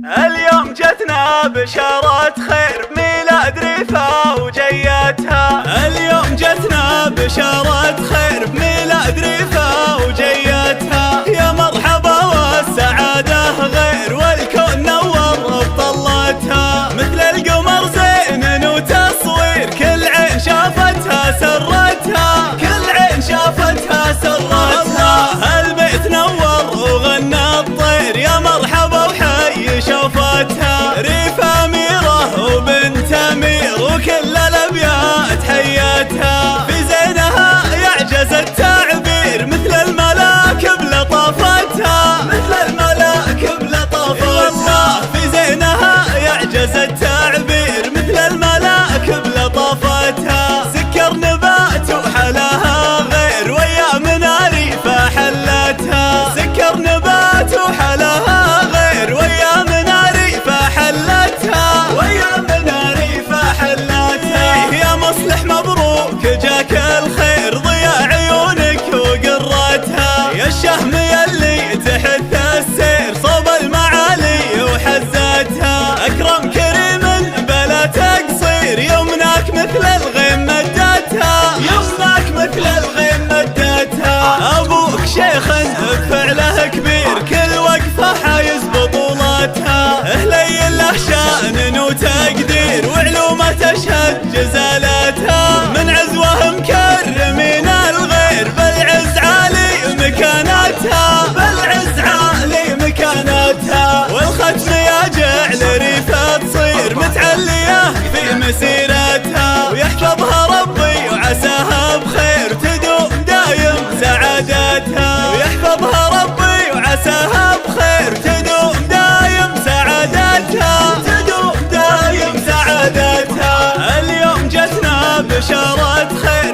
اليوم جتنا بشارة خير ميلاد ريفا وجيتها. اليوم جتنا بشارة خير ميلاد ريفا وجيتها. يا مرحبا والسعادة غير والكون نور بطلتها. مثل القمر زين وتصوير كل عين شافتها سرتها. كل عين شافتها سرتها. البيت نور وغنى الطير يا مرحبا وحي شوفتها. ريفا أميرة وبنت أمير وكل الأبيات حيتها. في زينها يعجز التعبير مثل الملاك بلطافتها. مثل الملاك بلطافتها. في زينها يعجز التعبير مثل الملاك بلطافتها. سكر نبات وحلاها غير ويا مناري فحلتها. سكر نبات وحلاها غير ويا مناري فحلتها. ويا مناري فحلتها. يا مصلح مبروك جاك الخير ضياء عيونك وقرتها. يا الشهم يلي تحت السير صوب المعالي وحزتها. اكرم كريم بلا تقصير يمناك مثل الغيم مدتها. يمناك مثل الغيم مدتها. ابوك شيخ بفعله كبير كل وقفه حايز بطولتها. اهلي له شان وتقدير وعلومه تشهد جزالتها. من عزوه مكرمين الغير بالعز عالي مكانتها. بالعز عالي مكانتها. والختم ياجع لريفا تصير متعليه في مسيرتها. ويحفظها ربي وعساها بخير تدوم دايم سعادتها. ويحفظها ربي وعساها بخير تدوم دايم سعادتها. تدوم دايم سعادتها. اليوم جتنا بشارة خير